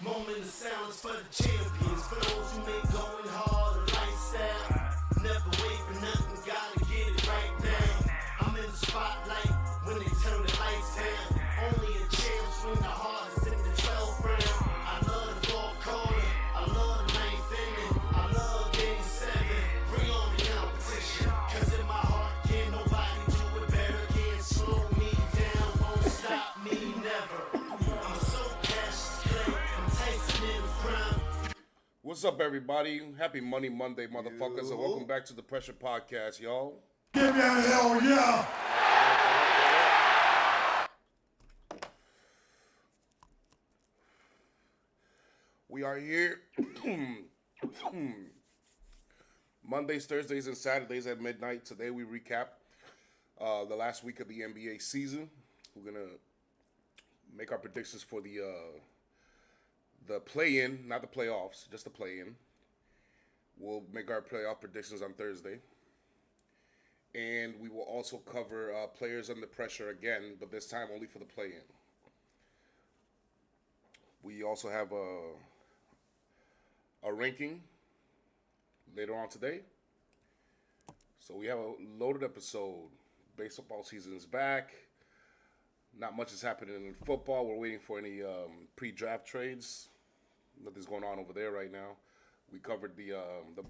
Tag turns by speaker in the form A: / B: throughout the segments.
A: Moment of silence for the champions, for those who make going hard a lifestyle. Never wait for nothing, gotta get it right now. I'm in the spotlight when they turn the lights down. Only a champ swing the hardest in the 12th round. I love the fourth quarter, I love the ninth inning, I love game 7. Bring on the competition, cause in my heart can't nobody do it better. Can't slow me down, won't stop me never. I'm so passionate, Clay, I'm Tyson in his prime.
B: What's up, everybody? Happy Money Monday, motherfuckers, and welcome back to the Pressure Podcast, y'all.
C: Give me a hell yeah!
B: We are here Mondays, Thursdays, and Saturdays at midnight. Today we recap the last week of the NBA season. We're gonna make our predictions for the play-in, not the playoffs, just the play-in. We'll make our playoff predictions on Thursday. And we will also cover players under pressure again, but this time only for the play-in. We also have a ranking later on today. So we have a loaded episode. Baseball season is back. Not much is happening in football. We're waiting for any pre-draft trades. Nothing's going on over there right now. We covered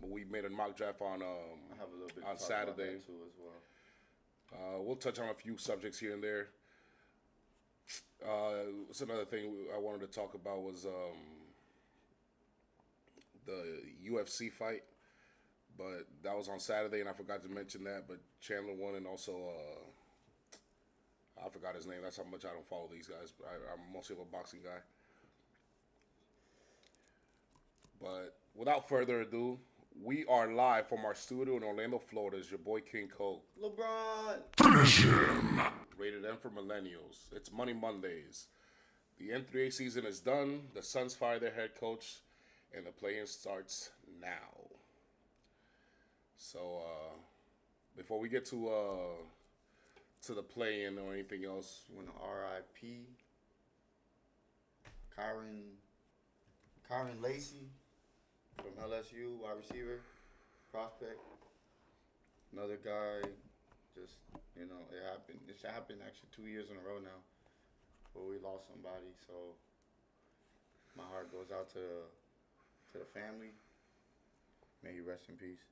B: we made a mock draft on
D: I have a little bit
B: on
D: to talk
B: Saturday.
D: about that too as well.
B: We'll touch on a few subjects here and there. What's another thing I wanted to talk about was the UFC fight, but that was on Saturday, and I forgot to mention that. But Chandler won, and also I forgot his name. That's how much I don't follow these guys. But I'm mostly a boxing guy. But without further ado, we are live from our studio in Orlando, Florida. It's your boy King Coke.
D: LeBron!
C: Finish him!
B: Rated M for Millennials. It's Money Mondays. The N3A season is done. The Suns fired their head coach, and the play-in starts now. So, before we get to the play-in or anything else,
D: Want to R.I.P. Kyron Lacey from LSU, wide receiver, prospect. Another guy, just, it happened. It happened actually 2 years in a row now where we lost somebody. So my heart goes out to the family. May he rest in peace.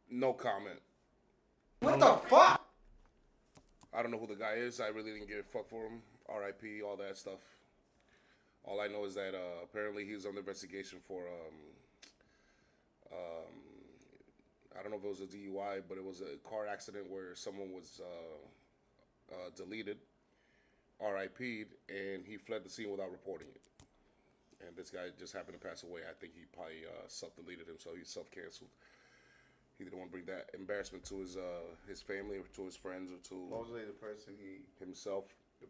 B: no comment.
D: What the fuck?
B: I don't know who the guy is. I really didn't give a fuck for him. R.I.P., all that stuff. All I know is that apparently he was under investigation for, I don't know if it was a DUI, but it was a car accident where someone was deleted, R.I.P'd, and he fled the scene without reporting it. And this guy just happened to pass away. I think he probably self-deleted himself. He self-canceled. He didn't want to bring that embarrassment to his family or to his friends or to
D: Mostly the person
B: himself.
D: he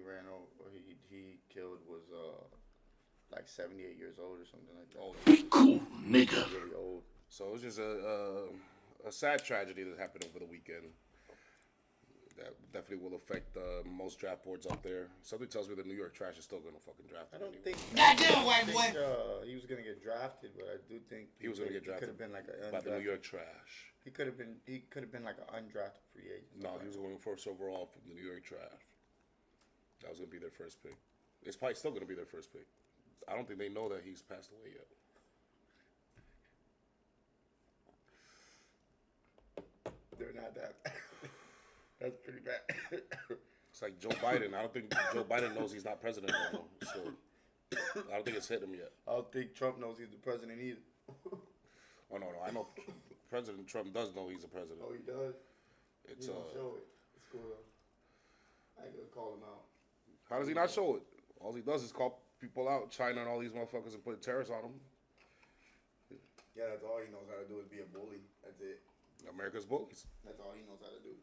D: ran over, or he killed was like 78 years old or something like that.
B: Oh,
C: Be cool, nigga.
D: Really old.
B: so it was just a sad tragedy that happened over the weekend. That definitely will affect most draft boards out there. Something tells me the New York Trash is still going to fucking draft him.
D: I don't
B: anyway.
D: think.
E: Goddamn white boy.
D: He was gonna get drafted, but I do think
B: He was going to get drafted
D: Could have been like an
B: by the New
D: undrafted.
B: York Trash.
D: He could have been like an undrafted free agent.
B: No, he was going first overall from the New York Trash. That was going to be their first pick. It's probably still going to be their first pick. I don't think they know that he's passed away yet.
D: They're not that. That's pretty bad.
B: It's like Joe Biden. I don't think Joe Biden knows he's not president anymore. So I don't think it's hit him yet.
D: I don't think Trump knows he's the president either.
B: Oh, no. I know President Trump does know he's a president.
D: Oh, he does.
B: It's
D: He don't show it. It's cool though. I ain't gonna call him out.
B: How does he not show it? All he does is call people out, China and all these motherfuckers, and put terrorists on them.
D: Yeah, that's all he knows how to do is be a bully. That's it.
B: America's bullies.
D: That's all he knows how to do.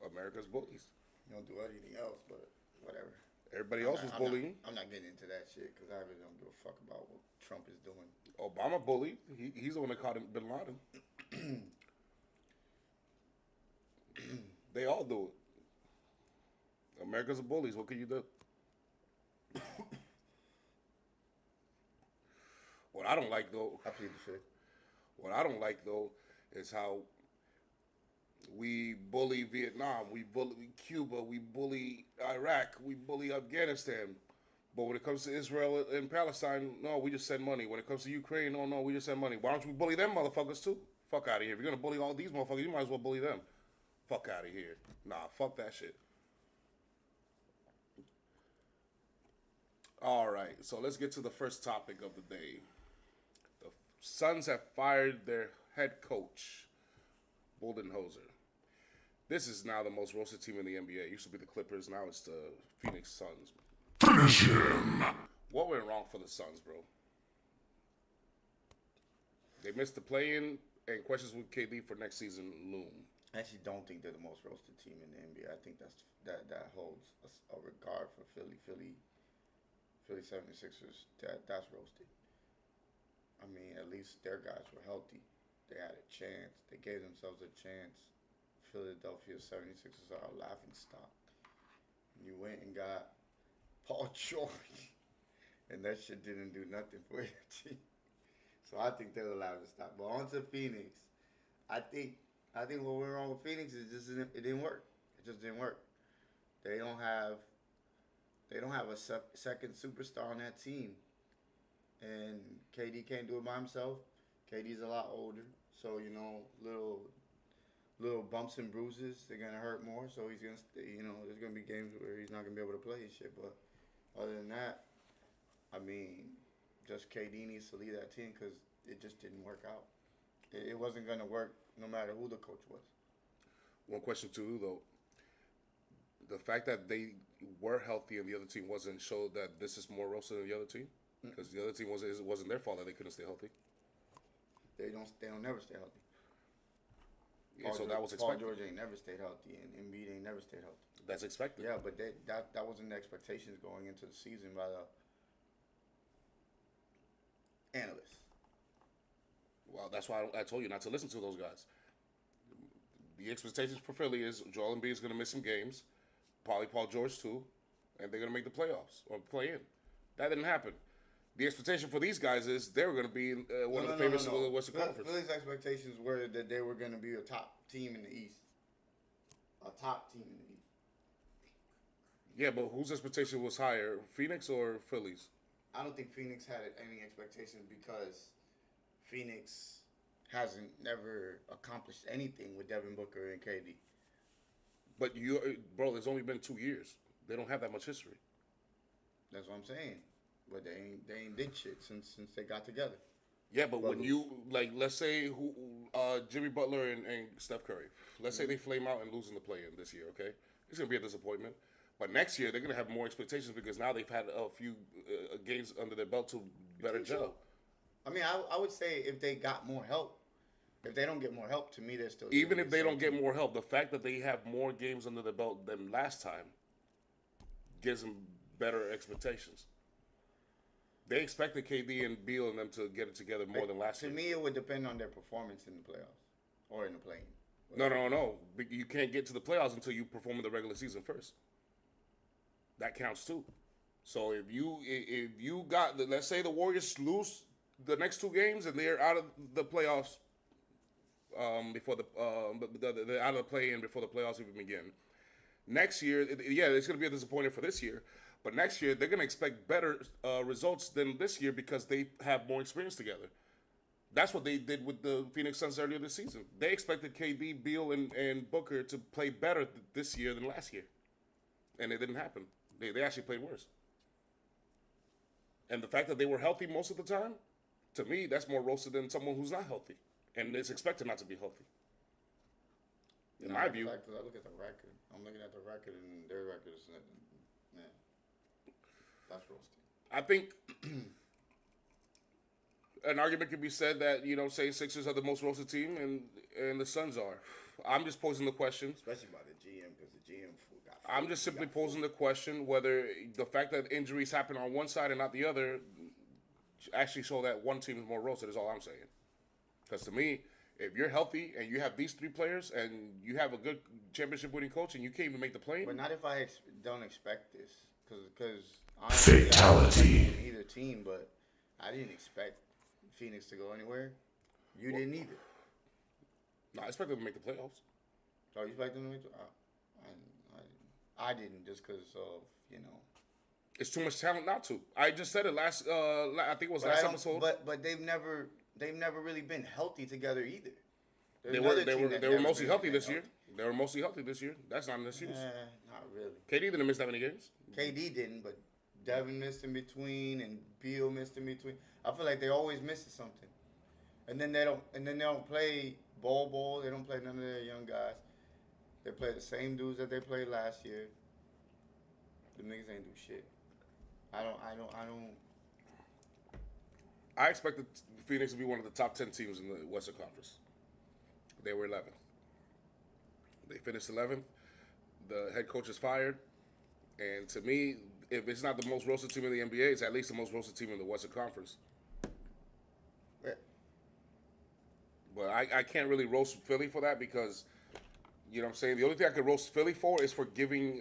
B: America's bullies.
D: He don't do anything else, but whatever.
B: Everybody else was bullying.
D: I'm not getting into that shit because I really don't give a fuck about what Trump is doing.
B: Obama bullied. He's the one that caught him, Bin Laden. They all do it. America's a bullies. What can you do? What I don't like though.
D: I plead the fifth.
B: What I don't like though is how we bully Vietnam, we bully Cuba, we bully Iraq, we bully Afghanistan. But when it comes to Israel and Palestine, no, we just send money. When it comes to Ukraine, no, we just send money. Why don't we bully them motherfuckers too? Fuck out of here. If you're gonna bully all these motherfuckers, you might as well bully them. Fuck out of here. Nah, fuck that shit. All right, so let's get to the first topic of the day. The Suns have fired their head coach, Budenholzer. This is now the most roasted team in the NBA. It used to be the Clippers, now it's the Phoenix Suns.
C: Finish him.
B: What went wrong for the Suns, bro? They missed the play-in, and questions with KD for next season loom.
D: I actually don't think they're the most roasted team in the NBA. I think that holds a regard for Philly 76ers. That's roasted. I mean, at least their guys were healthy. They had a chance. They gave themselves a chance. Philadelphia 76ers are a laughing stock. You went and got Paul George, and that shit didn't do nothing for your team. So I think they're the laughing stock. But on to Phoenix. I think what went wrong with Phoenix is it didn't work. It just didn't work. They don't have a second superstar on that team, and KD can't do it by himself. KD's a lot older, so little bumps and bruises, they're gonna hurt more. So he's gonna there's gonna be games where he's not gonna be able to play and shit. But other than that, I mean, just KD needs to lead that team because it just didn't work out. It wasn't gonna work no matter who the coach was.
B: One question to you though: the fact that they were healthy and the other team wasn't showed that this is more roasted than the other team, because the other team it wasn't their fault that they couldn't stay healthy.
D: They don't never stay healthy.
B: Yeah, so that was expected.
D: Paul George ain't never stayed healthy, and Embiid ain't never stayed healthy.
B: That's expected.
D: Yeah, but that wasn't the expectations going into the season by the analysts.
B: Well, that's why I told you not to listen to those guys. The expectations for Philly is Joel Embiid is going to miss some games, probably Paul George too, and they're going to make the playoffs or play in. That didn't happen. The expectation for these guys is they were going to be one of the favorites of the Western Conference.
D: Philly's expectations were that they were going to be a top team in the East. A top team in the East.
B: Yeah, but whose expectation was higher, Phoenix or Philly's?
D: I don't think Phoenix had any expectations because Phoenix hasn't never accomplished anything with Devin Booker and KD.
B: But bro, there's only been 2 years. They don't have that much history.
D: That's what I'm saying. But they ain't did shit since they got together.
B: Yeah, but when you let's say Jimmy Butler and Steph Curry, let's say they flame out and lose in the play-in this year, okay? It's gonna be a disappointment. But next year they're gonna have more expectations because now they've had a few games under their belt to better gel.
D: So? I mean, I would say if they got more help, if they don't get more help, to me they're still
B: even if they don't get more help. The fact that they have more games under their belt than last time gives them better expectations. They expected KD and Beal and them to get it together more than last year.
D: To me, it would depend on their performance in the playoffs or in the play-in.
B: No. You can't get to the playoffs until you perform in the regular season first. That counts too. So if you got, let's say the Warriors lose the next 2 games and they're out of the playoffs before they're out of the play-in before the playoffs even begin. Next year, it's going to be a disappointment for this year. But next year, they're going to expect better results than this year because they have more experience together. That's what they did with the Phoenix Suns earlier this season. They expected KD, Beal, and Booker to play better this year than last year. And it didn't happen. They actually played worse. And the fact that they were healthy most of the time, to me, that's more roasted than someone who's not healthy. And is expected not to be healthy. In my view.
D: Because I look at the record. I'm looking at the record, and their record is man. That's roasting.
B: I think an argument could be said that, say Sixers are the most roasted team and the Suns are. I'm just posing the question.
D: Especially by the GM, because the GM got
B: I'm just simply posing the question whether the fact that injuries happen on one side and not the other actually show that one team is more roasted is all I'm saying. Because to me, If you're healthy and you have these three players and you have a good championship-winning coach and you can't even make the plane,
D: But not if I don't expect this, because
C: Fatality.
D: Either team, but I didn't expect Phoenix to go anywhere. You didn't either.
B: no, I expect them to make the playoffs.
D: So you expect them to make? I didn't, just because of
B: It's too much talent not to. I just said it last. I think it was
D: But
B: last episode.
D: But they've never really been healthy together either. There's
B: They were
D: another team that
B: they were
D: never
B: mostly
D: been
B: healthy
D: that
B: this year. They were mostly healthy this year. That's not an excuse.
D: Not really.
B: KD didn't miss that many games.
D: KD didn't, but Devin missed in between, and Beal missed in between. I feel like they always missing something, and then they don't play ball. They don't play none of their young guys. They play the same dudes that they played last year. The niggas ain't do shit. I don't.
B: I expected Phoenix to be one of the top 10 teams in the Western Conference. They were 11th. They finished 11th. The head coach is fired. And to me, if it's not the most roasted team in the NBA, it's at least the most roasted team in the Western Conference.
D: Yeah.
B: But I can't really roast Philly for that because, you know what I'm saying? The only thing I could roast Philly for is for giving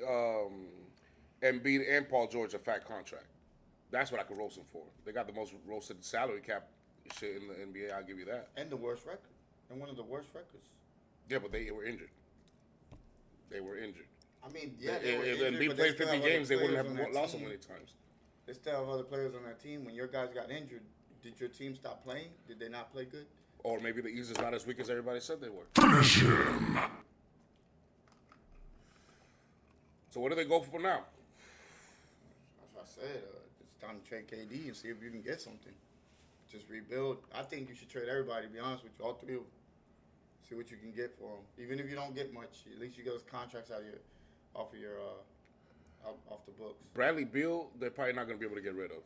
B: Embiid and Paul George a fat contract. That's what I could roast them for. They got the most roasted salary cap shit in the NBA. I'll give you that.
D: And the worst record. And one of the worst records.
B: Yeah, but they were injured. They were injured.
D: I mean, yeah,
B: If Embiid played 50 games, they wouldn't have lost so many times.
D: They still have other players on that team. When your guys got injured, did your team stop playing? Did they not play good?
B: Or maybe the East is not as weak as everybody said they were.
C: Finish him.
B: So what do they go for now?
D: That's what I said. It's time to trade KD and see if you can get something. Just rebuild. I think you should trade everybody, to be honest with you, all three of them. See what you can get for them. Even if you don't get much, at least you get those contracts off the books.
B: Bradley Beal, they're probably not going to be able to get rid of.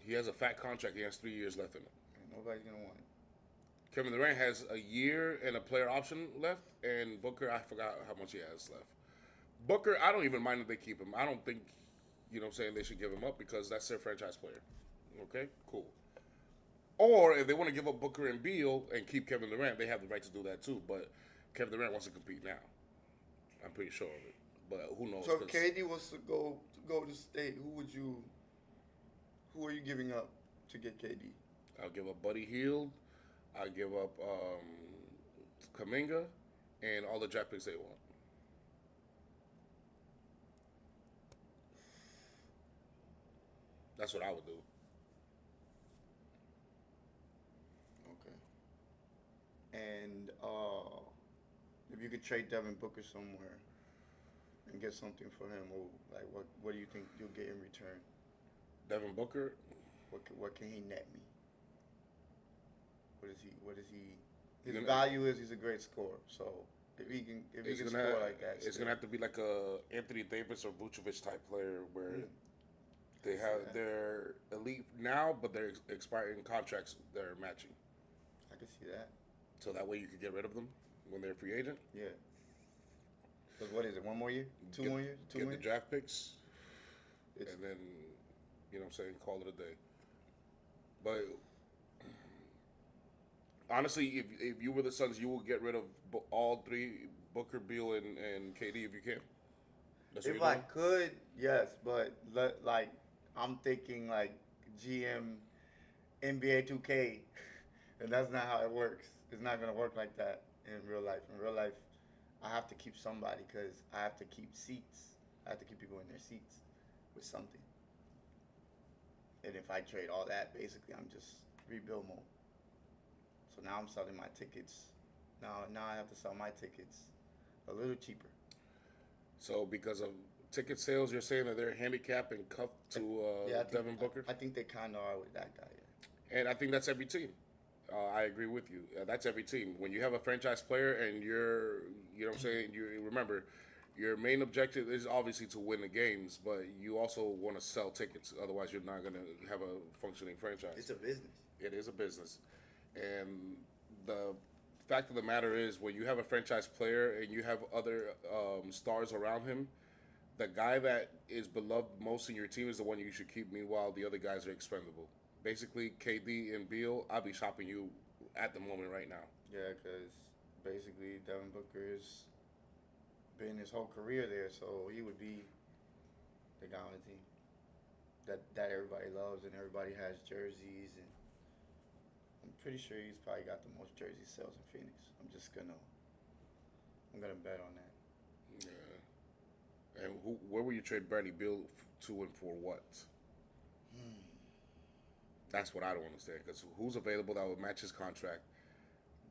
B: He has a fat contract. He has 3 years left in it.
D: Nobody's going to want it.
B: Kevin Durant has a year and a player option left, and Booker, I forgot how much he has left. Booker, I don't even mind if they keep him. I don't think, you know what I'm saying, they should give him up because that's their franchise player. Okay, cool. Or if they want to give up Booker and Beal and keep Kevin Durant, they have the right to do that too. But Kevin Durant wants to compete now. I'm pretty sure of it. But who knows?
D: So if KD wants to go to state, who are you giving up to get KD?
B: I'll give up Buddy Hield. I'll give up Kuminga and all the draft picks they want. That's what I would do.
D: Okay. And if you could trade Devin Booker somewhere and get something for him, what do you think you'll get in return?
B: Devin Booker.
D: What can he net me? What is he? His value is he's a great scorer. So if he can score like that,
B: it's gonna have to be like a Anthony Davis or Vucevic type player where they have their elite now, but they're expiring contracts they're matching.
D: I can see that.
B: So that way you could get rid of them when they're a free agent.
D: Yeah. Because what is it? 1 more year? 2 more years? 2
B: Get
D: more
B: the
D: years?
B: draft picks, and then you know what I'm saying, call it a day. But honestly, if you were the Suns, you would get rid of all three, Booker, Beal, and KD if you can. That's what
D: If
B: you're
D: I
B: doing?
D: could, yes, but like I'm thinking like GM NBA 2K, and that's not how it works. It's not gonna work like that in real life. In real life, I have to keep somebody because I have to keep seats. I have to keep people in their seats with something. And if I trade all that, basically I'm just rebuild mode. So now I'm selling my tickets. Now I have to sell my tickets a little cheaper.
B: So because of ticket sales, you're saying that they're handicapped and cuffed to Devin Booker?
D: I think they kind of are with that guy, yeah.
B: And I think that's every team. I agree with you. That's every team. When you have a franchise player and you know what I'm saying, you remember, your main objective is obviously to win the games, but you also want to sell tickets. Otherwise, you're not going to have a functioning franchise.
D: It's a business.
B: It is a business. And the fact of the matter is, when you have a franchise player and you have other stars around him, the guy that is beloved most in your team is the one you should keep. Meanwhile, the other guys are expendable. Basically, KD and Beal, I'll be shopping you at the moment right now.
D: Yeah, because basically Devin Booker's been his whole career there, so he would be the guy on the team that everybody loves and everybody has jerseys, and I'm pretty sure he's probably got the most jersey sales in Phoenix. I'm gonna bet on that.
B: Yeah. And where will you trade Bradley Beal to and for what? That's what I don't understand. Because who's available that would match his contract?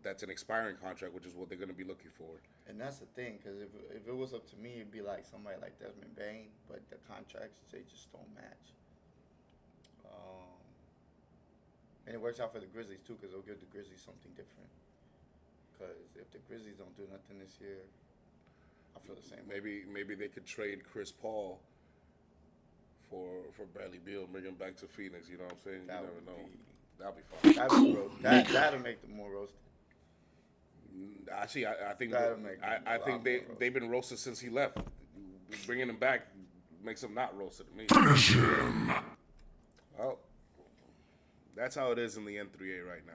B: That's an expiring contract, which is what they're going to be looking for.
D: And that's the thing, because if it was up to me, it'd be like somebody like Desmond Bain, but the contracts, they just don't match. And it works out for the Grizzlies, too, because it'll give the Grizzlies something different. Because if the Grizzlies don't do nothing this year, I feel the same way.
B: Maybe they could trade Chris Paul for Bradley Beal and bring him back to Phoenix. You know what I'm saying?
D: That
B: you
D: would
B: never know.
D: be-
B: That'll be fun.
D: That'll make them more roasted.
B: Actually, I think
D: That'll make them
B: I
D: a
B: think
D: lot
B: they
D: more roasted.
B: they've been roasted since he left. Bringing him back makes them not roasted to me.
C: Finish him.
B: Well, that's how it is in the N3A right now.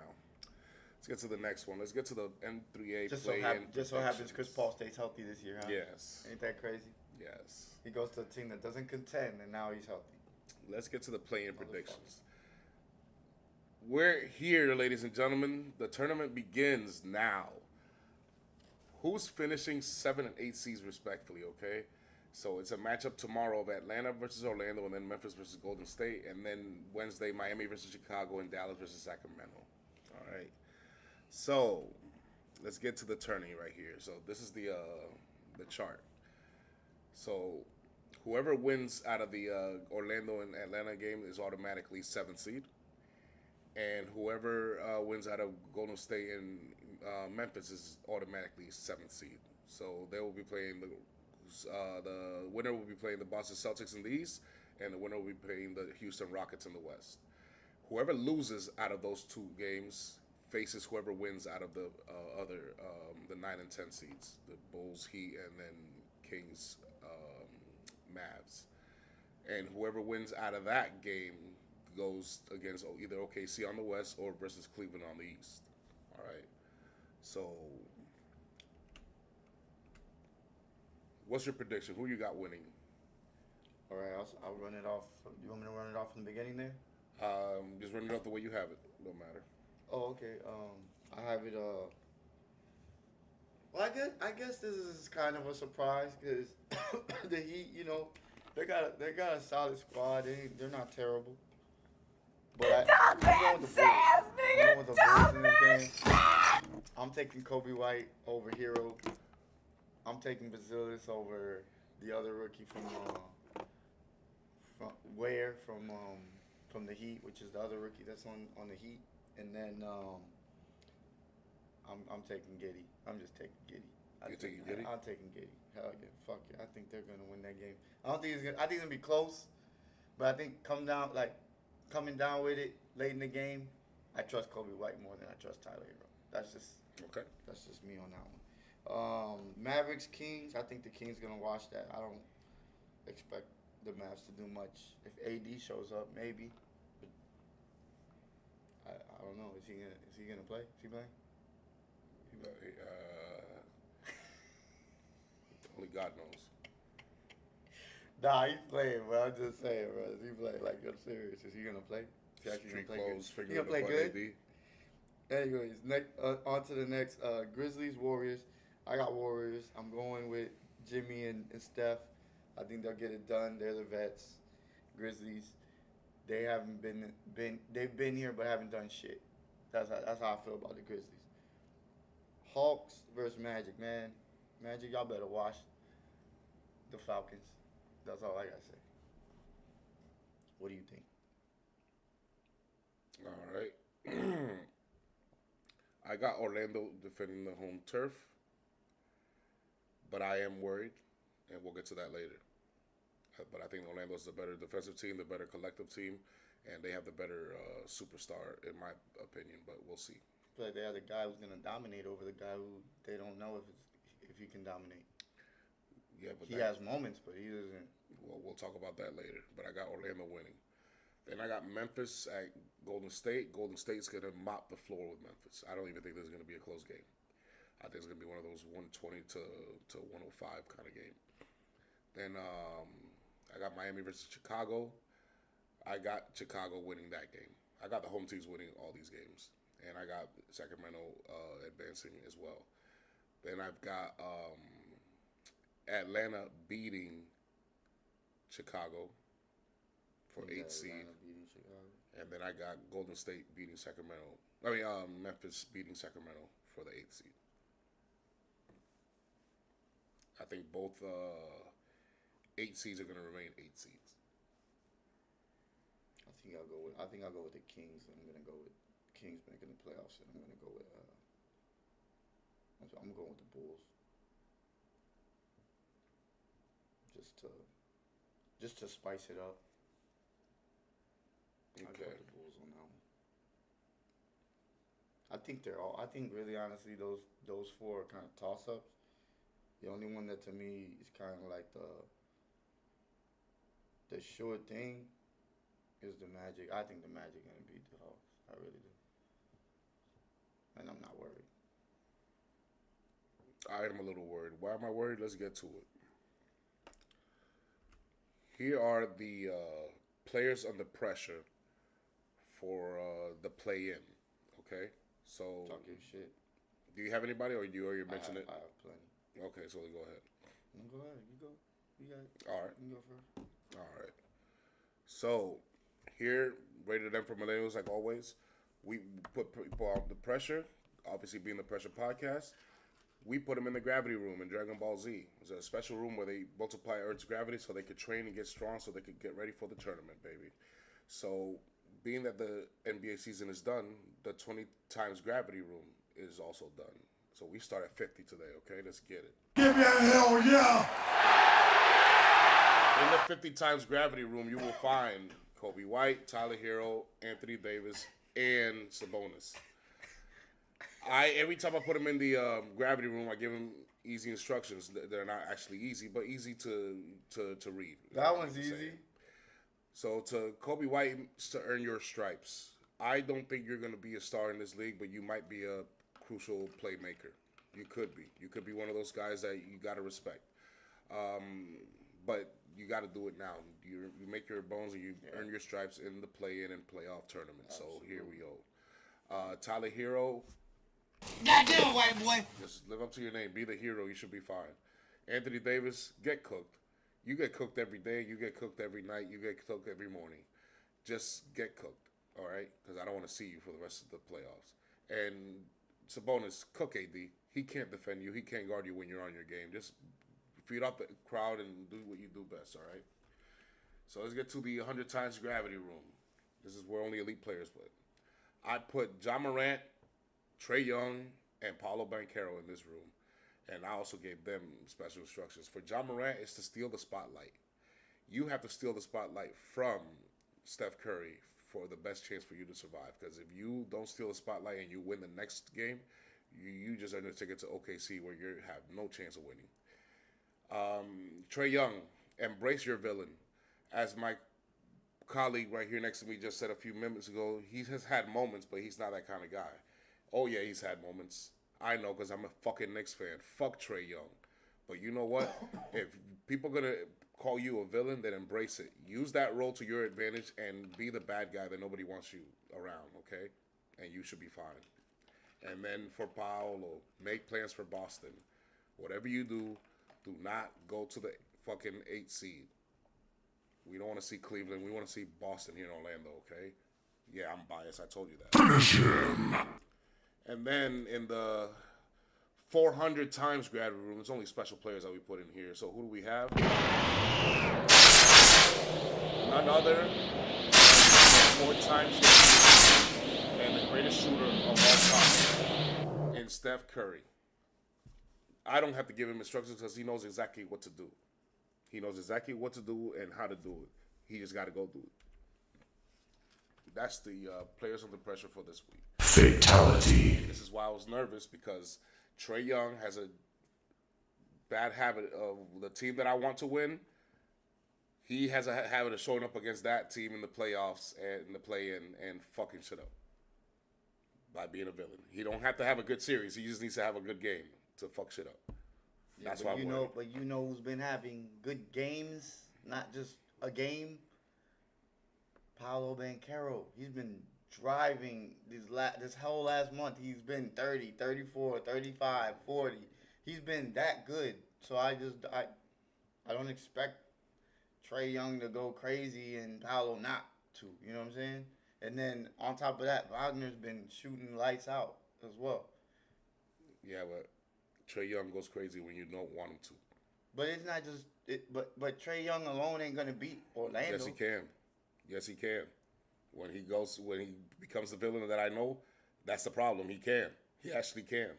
B: Let's get to the next one. Let's get to the N3A
D: Just
B: play-in.
D: so happens Chris Paul stays healthy this year, huh?
B: Yes.
D: Ain't that crazy?
B: Yes.
D: He goes to a team that doesn't contend, and now he's healthy.
B: Let's get to the play-in predictions. We're here, ladies and gentlemen. The tournament begins now. Who's finishing 7 and 8 seeds respectfully, okay? So it's a matchup tomorrow of Atlanta versus Orlando, and then Memphis versus Golden State, and then Wednesday, Miami versus Chicago, and Dallas versus Sacramento. All right. So let's get to the tourney right here. So this is the chart. So whoever wins out of the Orlando and Atlanta game is automatically 7th seed, and whoever wins out of Golden State and Memphis is automatically 7th seed. So they will be playing the winner will be playing the Boston Celtics in the East, and the winner will be playing the Houston Rockets in the West. Whoever loses out of those two games faces whoever wins out of the the 9 and 10 seeds, the Bulls, Heat, and then Kings, Mavs. And whoever wins out of that game goes against either OKC on the West or versus Cleveland on the East. All right. So, what's your prediction? Who you got winning?
D: All right, I'll run it off. You want me to run it off from the beginning there?
B: Just run it off the way you have it. Don't matter.
D: Oh, okay. I have it. Well, I guess this is kind of a surprise because the Heat, they got a solid squad. They're not terrible. But I'm going with the Bulls. I'm going with the Bulls in this game. I'm taking Kobe White over Hero. I'm taking Basilis over the other rookie from the Heat, which is the other rookie that's on the Heat. And then I'm taking Giddey. I'm just taking Giddey.
B: You're taking Giddey?
D: I'm taking Giddey. Hell yeah, fuck yeah. I think they're gonna win that game. I think it's gonna be close, but I think coming down with it late in the game, I trust Kobe White more than I trust Tyler Hero. That's just me on that one. Mavericks Kings. I think the Kings gonna watch that. I don't expect the Mavs to do much. If AD shows up, maybe. But I don't know. Is he gonna play? Is he playing?
B: Only God knows.
D: Nah, he's playing, bro. I'm just saying, bro. Is he playing? Like, I'm serious. Is he gonna play? Is he actually
B: Street
D: gonna play
B: clothes,
D: good? He
B: figure
D: gonna
B: it
D: play
B: out,
D: good?
B: AD.
D: Anyways, on to the next. Grizzlies, Warriors. I got Warriors. I'm going with Jimmy and Steph. I think they'll get it done. They're the vets. Grizzlies, they haven't they've been here but haven't done shit. That's how I feel about the Grizzlies. Hawks versus Magic, man. Magic, y'all better watch the Falcons. That's all I gotta say. What do you think?
B: All right. I got Orlando defending the home turf, but I am worried, and we'll get to that later. But I think Orlando's the better defensive team, the better collective team, and they have the better superstar, in my opinion. But we'll see.
D: I feel like they have the guy who's gonna dominate over the guy who they don't know if he can dominate.
B: Yeah, but
D: He has moments, but he doesn't.
B: Well, we'll talk about that later. But I got Orlando winning. Then I got Memphis at Golden State. Golden State's going to mop the floor with Memphis. I don't even think there's going to be a close game. I think it's going to be one of those 120 to 105 kind of game. Then I got Miami versus Chicago. I got Chicago winning that game. I got the home teams winning all these games. And I got Sacramento advancing as well. Then I've got Atlanta beating Chicago for 8th seed. And then I got Golden State beating Sacramento. Memphis beating Sacramento for the 8th seed. I think both 8 seeds are going to remain 8 seeds.
D: I think I'll go with the Kings. I'm going to go with Kings making the playoffs, and I'm going to go with I'm going with the Bulls. Just to spice it up. I'll go with the Bulls on that one. I think really honestly those four are kind of toss ups. The only one that to me is kind of like the sure thing is the Magic. I think the Magic gonna beat the Hawks. I really do, and I'm not worried.
B: I am a little worried. Why am I worried? Let's get to it. Here are the players under pressure for the play-in. Okay, so
D: Talk your shit.
B: Do you have anybody, or you already mentioned it?
D: I have plenty.
B: Okay, so go ahead.
D: Go ahead. You go. You got it.
B: All right.
D: You can go first.
B: All right. So here, Rated M for Millennials, like always, we put people on the pressure. Obviously, being the Pressure Podcast, we put them in the gravity room in Dragon Ball Z. It's a special room where they multiply Earth's gravity so they could train and get strong so they could get ready for the tournament, baby. So, being that the NBA season is done, the 20 times gravity room is also done. So, we start at 50 today, okay? Let's get it.
C: Give me a hell yeah!
B: In the 50 times gravity room, you will find Kobe White, Tyler Hero, Anthony Davis, and Sabonis. Every time I put them in the gravity room, I give them easy instructions. They're not actually easy, but easy to read.
D: That one's easy.
B: So to Kobe White, to earn your stripes. I don't think you're going to be a star in this league, but you might be a crucial playmaker. You could be. You could be one of those guys that you got to respect. But you got to do it now. You make your bones and you earn your stripes in the play-in and playoff tournament. Absolutely. So here we go. Tyler Hero.
E: Goddamn white boy.
B: Just live up to your name. Be the hero. You should be fine. Anthony Davis, get cooked. You get cooked every day. You get cooked every night. You get cooked every morning. Just get cooked, all right? Because I don't want to see you for the rest of the playoffs. And Sabonis, cook AD. He can't defend you. He can't guard you when you're on your game. Just feed off the crowd and do what you do best, all right? So let's get to the 100 times gravity room. This is where only elite players play. I put Ja Morant, Trae Young, and Paolo Banchero in this room. And I also gave them special instructions. For Ja Morant, it's to steal the spotlight. You have to steal the spotlight from Steph Curry for the best chance for you to survive. Because if you don't steal the spotlight and you win the next game, you just earn a ticket to OKC where you have no chance of winning. Trae Young, embrace your villain. As my colleague right here next to me just said a few minutes ago, he has had moments, but he's not that kind of guy. Oh, yeah, he's had moments. I know because I'm a fucking Knicks fan. Fuck Trae Young. But you know what? If people are going to call you a villain, then embrace it. Use that role to your advantage and be the bad guy that nobody wants you around, okay? And you should be fine. And then for Paolo, make plans for Boston. Whatever you do not go to the fucking 8th seed. We don't want to see Cleveland. We want to see Boston here in Orlando, okay? Yeah, I'm biased. I told you that.
C: Finish him!
B: And then in the 400 times gravity room, it's only special players that we put in here. So who do we have? None other than 4-time champion and the greatest shooter of all time in Steph Curry. I don't have to give him instructions because he knows exactly what to do. He knows exactly what to do and how to do it. He just got to go do it. That's the players under pressure for this week.
C: Fatality.
B: This is why I was nervous because Trae Young has a bad habit of the team that I want to win. he has a habit of showing up against that team in the playoffs and in the play-in and fucking shit up by being a villain. He don't have to have a good series. He just needs to have a good game to fuck shit up.
D: Yeah,
B: That's
D: but
B: why
D: you
B: I'm
D: know,
B: worried.
D: but you know who's been having good games, not just a game. Paolo Banchero. He's been driving this whole last month. He's been 30, 34, 35, 40. He's been that good. So I don't expect Trae Young to go crazy and Paolo not to. You know what I'm saying? And then on top of that, Wagner's been shooting lights out as well.
B: Yeah, but Trae Young goes crazy when you don't want him to.
D: But it's not just but Trae Young alone ain't gonna beat Orlando.
B: Yes, he can. Yes, he can. When he becomes the villain that I know, that's the problem. He can. He actually can.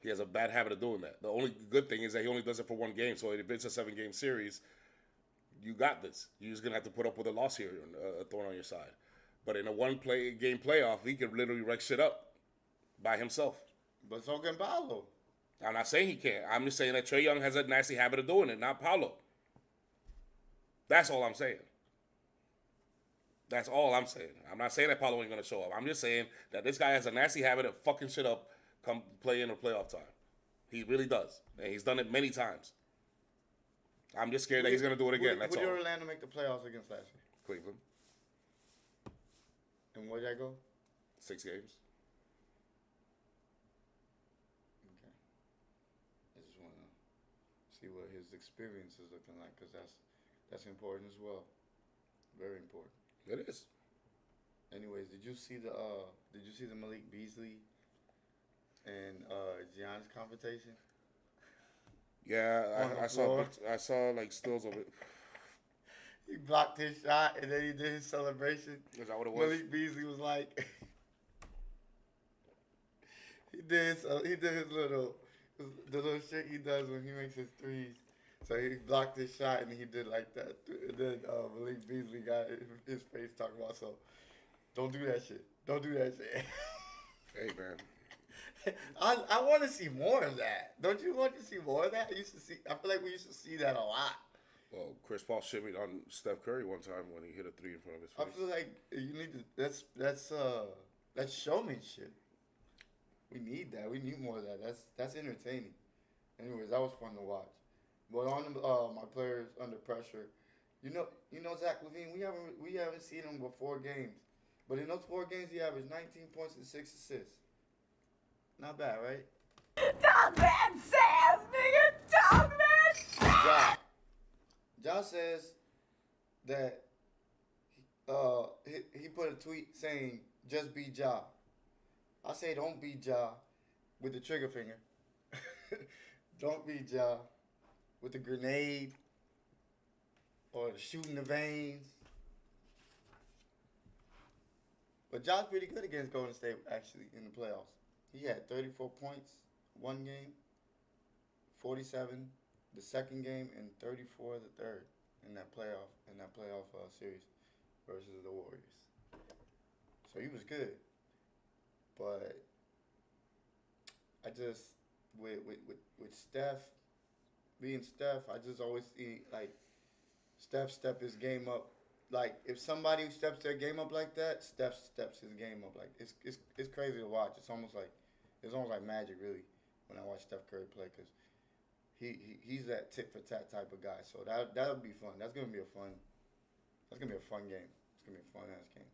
B: He has a bad habit of doing that. The only good thing is that he only does it for one game. So if it's a 7-game series, you got this. You're just gonna have to put up with a loss here, a thorn on your side. But in a game playoff, he can literally wreck shit up by himself.
D: But so can Paolo.
B: I'm not saying he can't. I'm just saying that Trae Young has a nasty habit of doing it, not Paolo. That's all I'm saying. That's all I'm saying. I'm not saying that Paolo ain't going to show up. I'm just saying that this guy has a nasty habit of fucking shit up come play in a playoff time. He really does. And he's done it many times. I'm just scared that he's going to do it again. That's
D: Who
B: all.
D: did Orlando make the playoffs against last year?
B: Cleveland.
D: And where'd that go?
B: 6 games.
D: Okay. I just want to see what his experience is looking like because that's important as well. Very important.
B: It is.
D: Anyways, did you see the Malik Beasley and Giannis confrontation?
B: Yeah,
D: On the
B: I
D: floor.
B: saw like stills of it.
D: He blocked his shot and then he did his celebration.
B: Is that what it was?
D: Malik Beasley was like, he did his little shit he does when he makes his threes. So he blocked his shot and he did like that. And then Malik Beasley got his face talking about, so don't do that shit. Don't do that shit.
B: Hey, man.
D: I want to see more of that. Don't you want to see more of that? I feel like we used to see that a lot.
B: Well, Chris Paul shimmied on Steph Curry one time when he hit a 3 in front of his
D: I
B: face.
D: feel like you need to. That's showmanship. We need that. We need more of that. That's entertaining. Anyways, that was fun to watch. But on my players under pressure, you know Zach LaVine. We haven't seen him but 4 games, but in those 4 games he averaged 19 points and 6 assists. Not bad, right?
F: Talk that sass, nigga. Talk that sass.
D: Ja says that he put a tweet saying just be Ja. I say don't be Ja with the trigger finger. Don't be Ja with the grenade or the shooting the veins. But Ja's pretty good against Golden State actually in the playoffs. He had 34 points one game, 47 the second game, and 34 the third in that playoff series versus the Warriors. So he was good. But I just with Steph being Steph, I just always see like Steph step his game up. Like if somebody steps their game up like that, Steph steps his game up. Like it's crazy to watch. It's almost like magic really when I watch Steph Curry play because he's that tit for tat type of guy. So that'll be fun. That's gonna be a fun game. It's gonna be a fun ass game.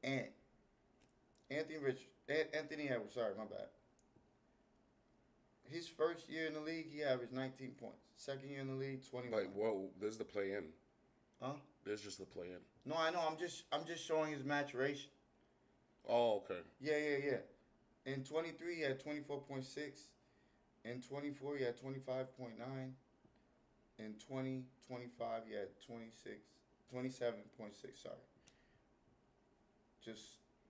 D: And Anthony Edwards, sorry, my bad. His first year in the league, he averaged 19 points. Second year in the league, 21.
B: Like, whoa, this is the play-in.
D: Huh?
B: There's just the play-in.
D: No, I know. I'm just showing his maturation.
B: Oh, okay.
D: Yeah. In 23, he had 24.6. In 24, he had 25.9. In 2025, he had 27.6. Sorry.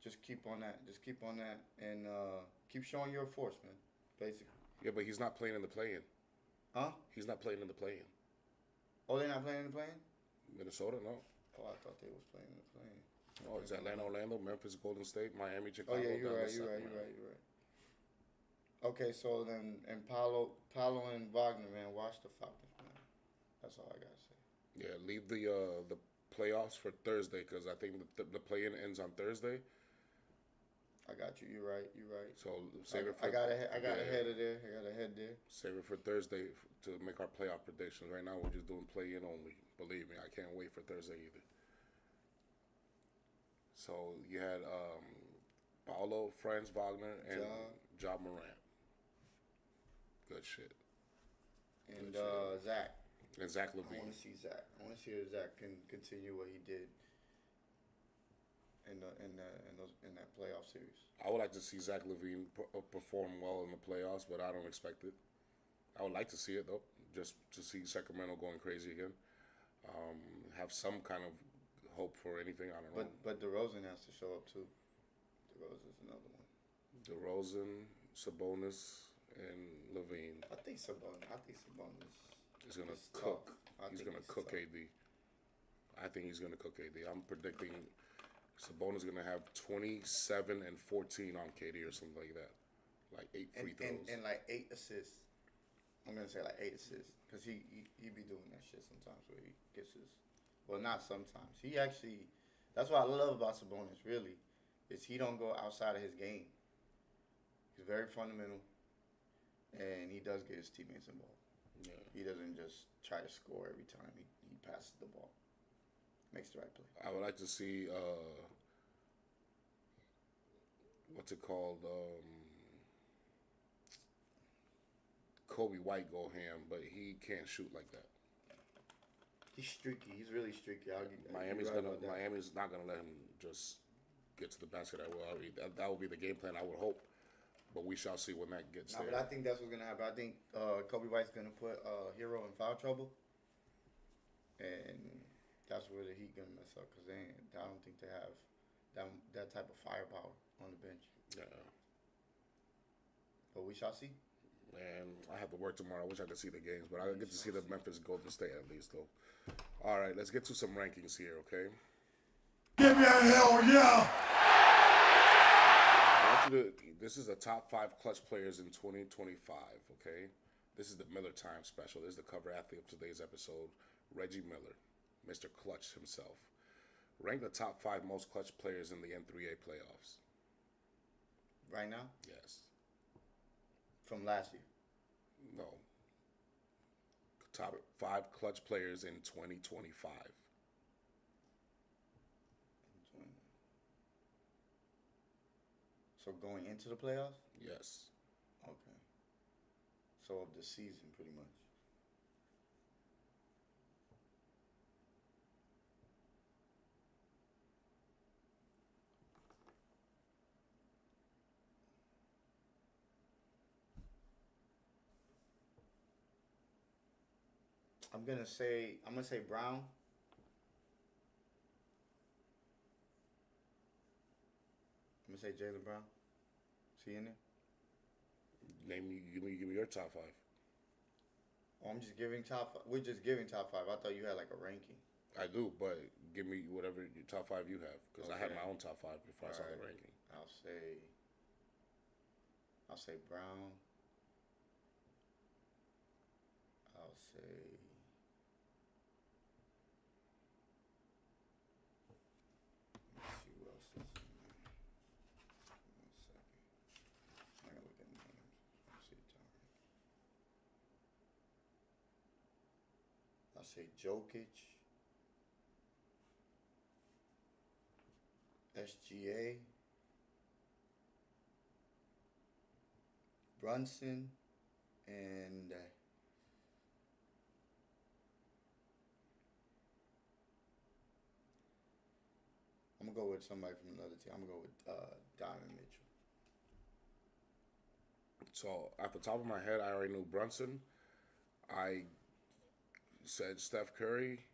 D: Just keep on that. Just keep on that, and keep showing your force, man. Basically.
B: Yeah, but he's not playing in the play-in.
D: Huh?
B: He's not playing in the play-in.
D: Oh, they're not playing in the play-in?
B: Minnesota, no.
D: Oh, I thought they was playing in the play-in.
B: Oh, it's Atlanta, Orlando, Memphis, Golden State, Miami, Chicago.
D: Oh yeah, you're
B: Dallas,
D: right.
B: Sacramento.
D: Okay, so then and Paolo and Wagner, man, watch the Falcons, man. That's all I gotta say.
B: Yeah, leave the playoffs for Thursday because I think the play-in ends on Thursday.
D: I got you. You're right.
B: So save it for
D: I got ahead of there. I got ahead there.
B: save it for Thursday to make our playoff predictions. Right now we're just doing play-in only. Believe me, I can't wait for Thursday either. So you had Paulo, Franz Wagner, and Ja Morant. Good shit.
D: And Zach.
B: And Zach
D: I
B: LaVine.
D: want to see Zach. I want to see if Zach can continue what he did in that playoff series.
B: I would like to see Zach LaVine perform well in the playoffs, but I don't expect it. I would like to see it though, just to see Sacramento going crazy again. Have some kind of hope for anything. I don't know.
D: But DeRozan has to show up too. DeRozan's another one.
B: DeRozan, Sabonis, and LaVine
D: I think Sabonis
B: is gonna
D: is
B: cook.
D: tough.
B: He's gonna
D: it's
B: cook
D: tough.
B: AD. I think he's gonna cook AD. I'm predicting Sabonis is gonna have 27 and 14 on KD or something like that, like 8 free throws.
D: And like 8 assists. I'm gonna say like 8 assists because he be doing that shit sometimes where he gets his. Well, not sometimes. He actually. That's what I love about Sabonis. Really, is he don't go outside of his game. He's very fundamental, and he does get his teammates involved.
B: Yeah.
D: He doesn't just try to score every time he passes the ball. Makes the right play.
B: I would like to see what's it called? Kobe White go ham, but he can't shoot like that.
D: He's streaky. He's really streaky.
B: Miami's
D: you're right about that.
B: Miami's not gonna let him just get to the basket. That will be the game plan. I would hope, but we shall see when that gets
D: No,
B: there.
D: but I think that's what's gonna happen. I think Kobe White's gonna put Hero in foul trouble, and that's where the Heat gonna mess up because I don't think they have that type of firepower on the bench.
B: Yeah.
D: But we shall see.
B: And I have to work tomorrow. I wish I could see the games, but I get to see the Memphis Golden State at least, though. All right, let's get to some rankings here, okay?
C: Give me a hell yeah!
B: This is the top 5 clutch players in 2025, okay? This is the Miller Time special. This is the cover athlete of today's episode, Reggie Miller, Mr. Clutch himself. Rank the top 5 most clutch players in the N3A playoffs.
D: Right now,
B: Yes.
D: from last year.
B: No. Top 5 clutch players in 2025.
D: So going into the playoffs?
B: Yes.
D: Okay. So of the season, pretty much. I'm gonna say Brown. I'm gonna say Jaylen Brown. Is he in there?
B: Give me your top 5.
D: Oh, I'm just giving top 5. We're just giving top 5. I thought you had like a ranking.
B: I do, but give me whatever your top 5 you have, because I had
D: Okay.
B: my own top 5 before I saw the
D: Alright.
B: ranking.
D: I'll say Brown. I'll say let's see who else is in there. 1 second. I gotta look at names. Let's see I'll say Jokic. SGA. Brunson, and I'm gonna go with somebody from another team. I'm gonna go with Donovan Mitchell.
B: So, at the top of my head, I already knew Brunson. I said Steph Curry,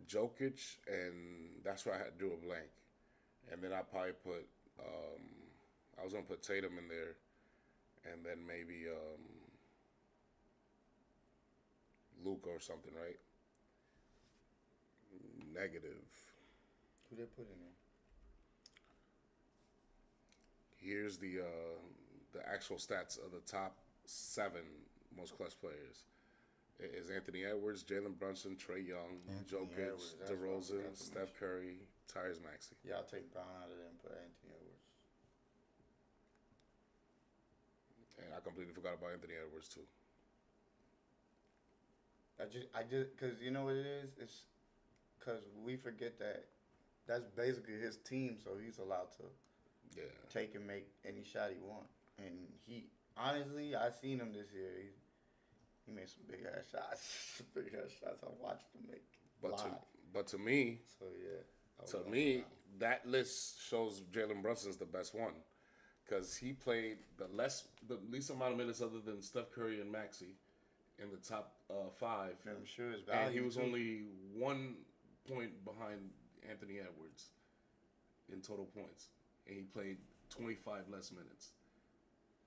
B: Jokic, and that's why I had to do a blank. And then I probably put, I was going to put Tatum in there, and then maybe Luka or something, right? Negative.
D: Who they put in there?
B: Here's the actual stats of the top 7 most clutch players. It is Anthony Edwards, Jalen Brunson, Trae Young,
D: Anthony
B: Jokic,
D: Edwards, that's what I forgot
B: DeRozan,
D: to
B: Steph Curry, Tyrese Maxey.
D: Yeah, I'll take Brown out of there and put Anthony Edwards.
B: And I completely forgot about Anthony Edwards too.
D: Cause you know what it is? It's cause we forget that that's basically his team, so he's allowed to
B: Yeah.
D: take and make any shot he want. And he, honestly, I seen him this year. He made some big ass shots. Big ass shots. I watched him make
B: But to me,
D: So yeah. I
B: to
D: was
B: me,
D: up
B: that list shows Jalen Brunson's the best one, because he played the least amount of minutes other than Steph Curry and Maxey in the top 5,
D: and I'm sure his value.
B: and he was
D: too.
B: only 1 point behind Anthony Edwards in total points, and he played 25 less minutes.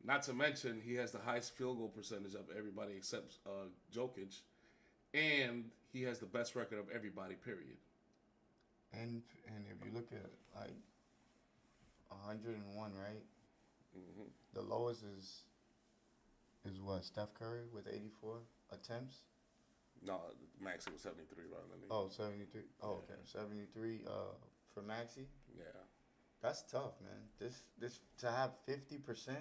B: Not to mention, he has the highest field goal percentage of everybody except Jokic, and he has the best record of everybody. Period.
D: And if you look at like 101, right?
B: Mm-hmm.
D: The lowest is what, Steph Curry with 84 attempts.
B: No, Maxey was 73 rather than me.
D: Oh, 73. Oh, okay, 73 for Maxey.
B: Yeah.
D: That's tough, man. This to have 50%.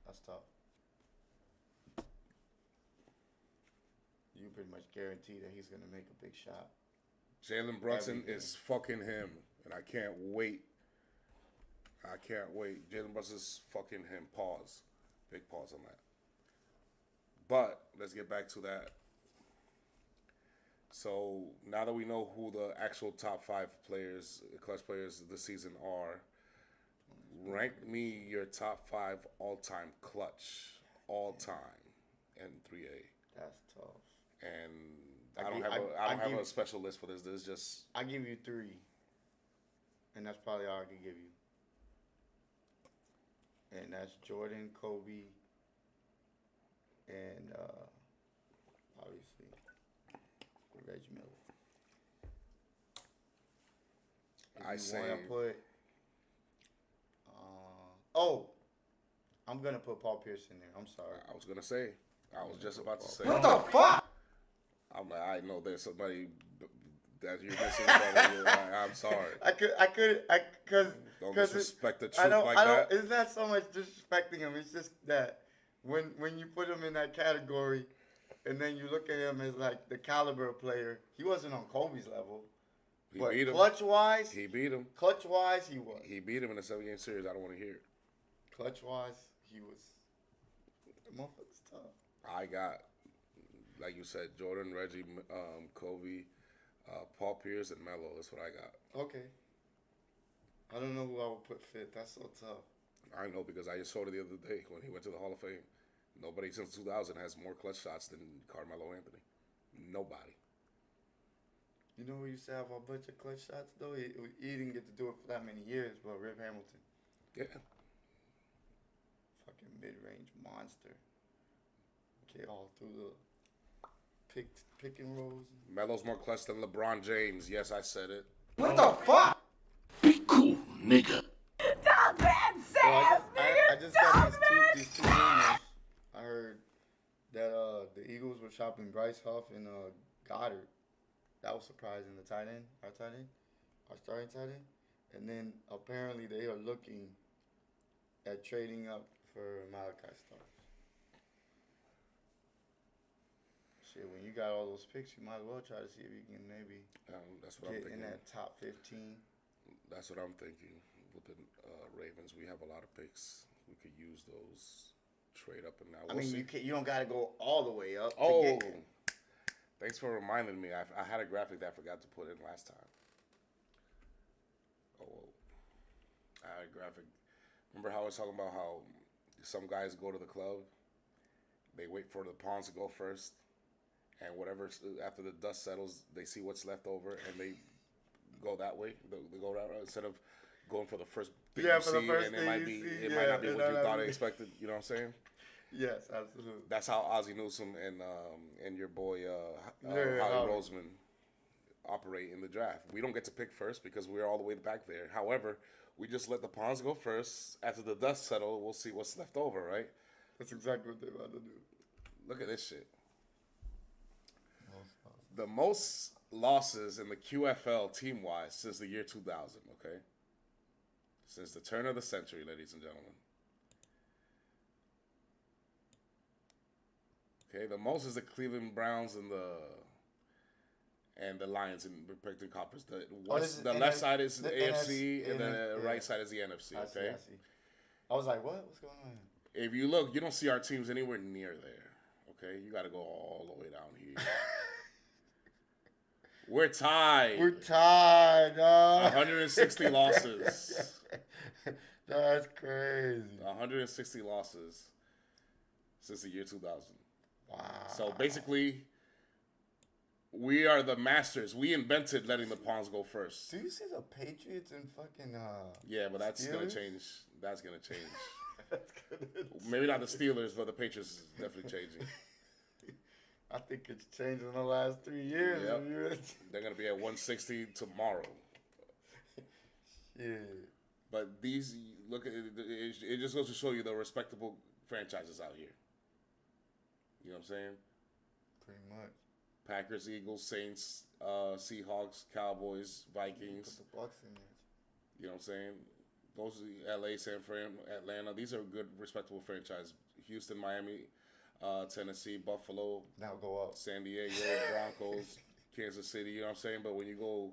D: That's tough. You pretty much guarantee that he's gonna make a big shot.
B: Jalen Brunson
D: Every
B: is fucking him, and I can't wait. I can't wait. Jalen Brunson's fucking him. Pause. Big pause on that. But let's get back to that. So now that we know who the actual top 5 players, clutch players this season are, rank me your top 5 all-time clutch, all-time, in 3A.
D: That's tough.
B: And
D: I
B: I don't
D: gi-
B: have
D: I-
B: I
D: I
B: don't have
D: give-
B: a special list for this. This is just
D: I give you 3, and that's probably all I can give you. And that's Jordan, Kobe, and obviously Reggie Miller. If
B: I
D: you
B: say-
D: wanna put, I'm gonna put Paul Pierce in there. I'm sorry.
B: I was gonna say. I was just about to say.
C: What the fuck?
B: I'm like, I know there's somebody that you're missing. But I'm sorry.
D: Cause
B: Don't
D: 'cause
B: disrespect the
D: I
B: truth
D: don't,
B: like
D: I don't,
B: that.
D: it's not so much disrespecting him. It's just that when you put him in that category, and then you look at him as like the caliber of player, he wasn't on Kobe's level.
B: He
D: But
B: beat him.
D: clutch wise,
B: He beat him.
D: he was.
B: He beat him in a 7-game series. I don't want to hear it.
D: Clutch wise, he was. The motherfucker's tough.
B: I got, like you said, Jordan, Reggie, Kobe, Paul Pierce, and Melo. That's what I got.
D: Okay. I don't know who I would put fifth. That's so tough.
B: I know because I just saw it the other day when he went to the Hall of Fame. Nobody since 2000 has more clutch shots than Carmelo Anthony. Nobody.
D: You know who used to have a bunch of clutch shots though? He didn't get to do it for that many years, but Rip Hamilton.
B: Yeah.
D: Fucking mid-range monster. Okay, all through the pick and rolls.
B: Melo's more clutch than LeBron James. Yes, I said it.
C: What the fuck?
E: Be cool, nigga.
F: Talk that
D: So
F: sass,
D: I
F: nigga.
D: just got
F: Talk that.
D: these two rumors. I heard that the Eagles were shopping Bryce Huff and Goddard. That was surprising. The tight end, our starting tight end. And then apparently they are looking at trading up for Malachi Starks. Shit, when you got all those picks, you might as well try to see if you can maybe
B: That's what I'm
D: get in
B: thinking.
D: that top 15.
B: That's what I'm thinking. With the Ravens, we have a lot of picks. We could use those. Trade up and now.
D: I mean, you don't got to go all the way up.
B: Oh,
D: to get,
B: thanks for reminding me. I had a graphic that I forgot to put in last time. Oh, I had a graphic. Remember how I was talking about how some guys go to the club, they wait for the pawns to go first, and whatever after the dust settles, they see what's left over and they go that way. They go that way instead of going for the first thing
D: Yeah,
B: you
D: for the
B: see,
D: first
B: and it
D: thing
B: might
D: you
B: be
D: see,
B: it
D: yeah,
B: might not be
D: and
B: what you
D: then
B: thought
D: I-
B: it expected. You know what I'm saying?
D: yes, absolutely.
B: That's how Ozzie Newsome and your boy
D: Yeah,
B: Howie
D: Howie.
B: Roseman operate in the draft. We don't get to pick first because we're all the way back there. However, we just let the pawns go first. After the dust settle, we'll see what's left over, right?
D: That's exactly what they're about to do.
B: Look at this shit. the most losses in the QFL team-wise since the year 2000, okay? Since the turn of the century, ladies and gentlemen. Okay, the most is the Cleveland Browns and the Lions in respective conference. The left side is the AFC, and the right side is the NFC, okay?
D: I see. I was like, what? What's going on here?
B: If you look, you don't see our teams anywhere near there, okay? You got to go all the way down here. We're tied.
D: We're tied, dog.
B: 160 losses.
D: That's crazy.
B: 160 losses since the year 2000.
D: Wow.
B: So basically, we are the masters. We invented letting the pawns go first.
D: Do you see the Patriots and fucking
B: Yeah, but that's
D: Steelers?
B: gonna change. That's gonna change.
D: That's good.
B: Maybe not the Steelers, but the Patriots is definitely changing.
D: I think it's changed in the last 3 years.
B: Yep. They're gonna be at 160 tomorrow.
D: Yeah.
B: But these, look at it just goes to show you the respectable franchises out here. You know what I'm saying?
D: Pretty much.
B: Packers, Eagles, Saints, Seahawks, Cowboys, Vikings.
D: Put the Bucks in there.
B: You know what I'm saying? Those are LA, San Fran, Atlanta. These are good, respectable franchises. Houston, Miami, Tennessee, Buffalo.
D: Now go up.
B: San Diego, Broncos, Kansas City. You know what I'm saying? But when you go,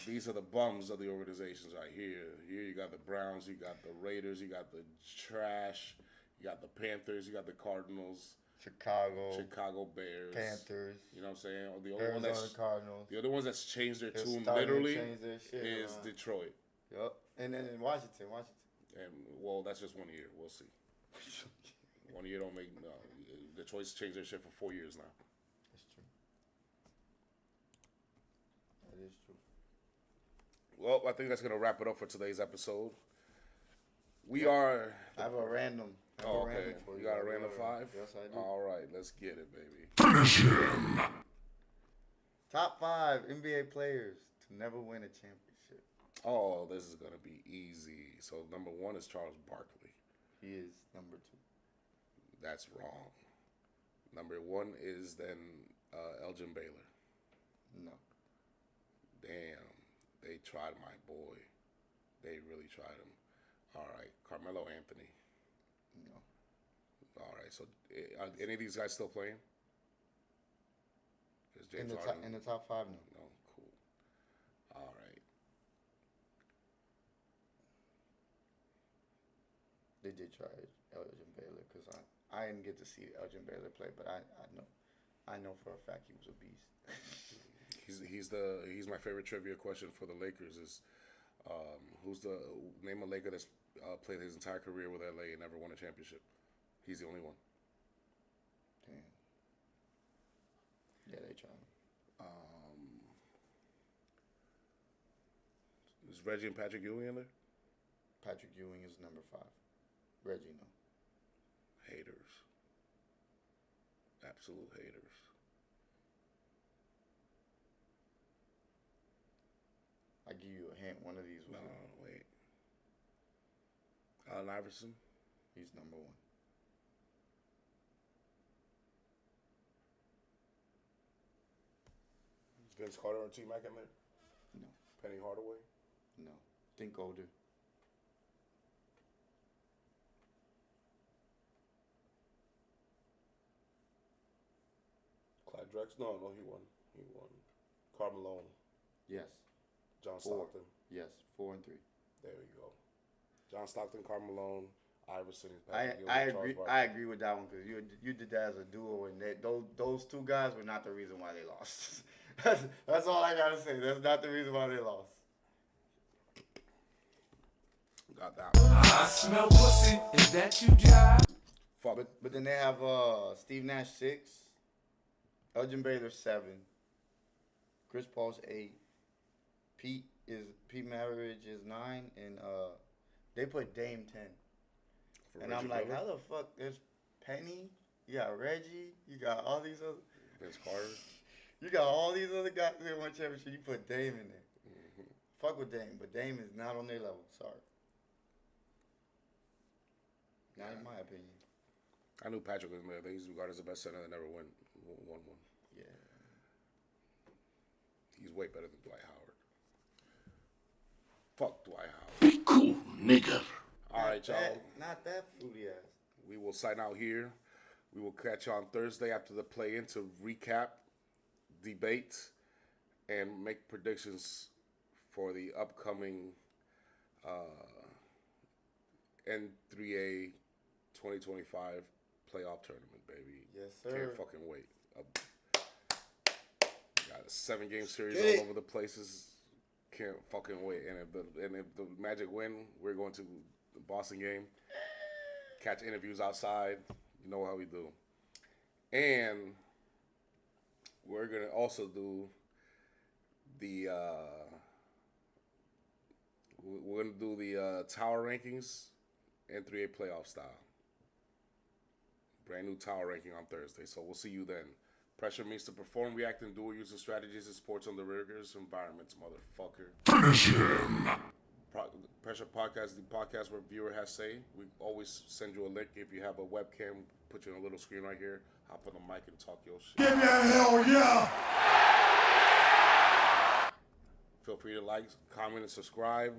B: these are the bums of the organizations right here. Here you got the Browns, you got the Raiders, you got the trash, you got the Panthers, you got the Cardinals, Chicago Bears,
D: Panthers.
B: You know what I'm saying? The only one
D: Arizona Cardinals.
B: the other ones that's changed their
D: They're
B: tune
D: starting to
B: literally
D: change their shit
B: is
D: around.
B: Detroit.
D: Yep. And then in Washington.
B: And well, that's just 1 year. We'll see. 1 year don't make Detroit's changed their shit for 4 years now.
D: That's true. That is true.
B: Well, I think that's gonna wrap it up for today's episode. We are.
D: I have a random. I have
B: Oh,
D: a
B: okay.
D: random for
B: You got a random
D: Whatever.
B: 5?
D: Yes, I do.
B: All right, let's get it, baby.
E: Finish him.
D: Top 5 NBA players to never win a championship.
B: Oh, this is gonna be easy. So number 1 is Charles Barkley.
D: He is number 2.
B: That's wrong. Number 1 is then Elgin Baylor.
D: No.
B: Damn, they tried my boy. They really tried him. All right, Carmelo Anthony.
D: No.
B: All right, so are any of these guys still playing? Is
D: In
B: James
D: the,
B: Harden?
D: top, in the top 5, no.
B: No, cool. All right.
D: They did try Elgin Baylor because I didn't get to see Elgin Baylor play, but I know for a fact he was a beast.
B: He's my favorite trivia question for the Lakers is who's the name a Laker that's played his entire career with LA and never won a championship? He's the only one.
D: Damn. Yeah, they tried him.
B: Is Reggie and Patrick Ewing in there?
D: Patrick Ewing is number 5. Reggie, no.
B: Haters. Absolute haters.
D: I give you a hint. One of these was
B: No, wait. Allen Iverson.
D: he's number 1.
B: Is Vince Carter or T Mac in there?
D: No.
B: Penny Hardaway.
D: No. Think older.
B: Clyde Drexler. No, he won. He won. Karl Malone.
D: Yes.
B: John
D: 4.
B: Stockton.
D: Yes. 4 and 3.
B: There we go. John Stockton, Karl Malone, Iverson.
D: I
B: Patrick Ewing,
D: I
B: Charles
D: agree.
B: Barkley.
D: I agree with that one because you did that as a duo, and those 2 guys were not the reason why they lost. that's all I gotta say. That's not the reason why they lost.
B: Got that.
G: I smell pussy. Is that you, Jive?
B: Fuck.
D: But then they have Steve Nash 6, Elgin Baylor 7, Chris Paul's 8, Pete Maravich is 9, and they put Dame 10.
B: For
D: And
B: Reggie
D: I'm like,
B: Miller,
D: how the fuck? There's Penny, you got Reggie, you got all these other,
B: Vince Carter.
D: you got all these other guys that won championship. You put Dame in there. Fuck with Dame, but Dame is not on their level. Sorry. Not in my opinion.
B: I knew Patrick was in there. He's regarded as the best center that never won one.
D: Yeah.
B: He's way better than Dwight Howard. Fuck Dwight Howard.
E: Be cool, nigga.
B: All right, y'all.
D: Not that fruity ass.
B: We will sign out here. We will catch you on Thursday after the play-in to recap, debate, and make predictions for the upcoming N3A 2025 playoff tournament, baby.
D: Yes, sir.
B: Can't fucking wait. Got a 7-game series all over the places. Can't fucking wait. And if the Magic win, we're going to the Boston game. Catch interviews outside. You know how we do. And we're gonna also do the tower rankings and 3A playoff style. Brand new tower ranking on Thursday. So we'll see you then. Pressure means to perform, react, and dual using strategies in sports under rigorous environments, motherfucker.
C: Finish him.
B: Pressure Podcast, the podcast where viewer has say. We always send you a link. If you have a webcam, put you on a little screen right here. Hop on the mic and talk your shit.
C: Give me a hell yeah.
B: Feel free to like, comment, and subscribe.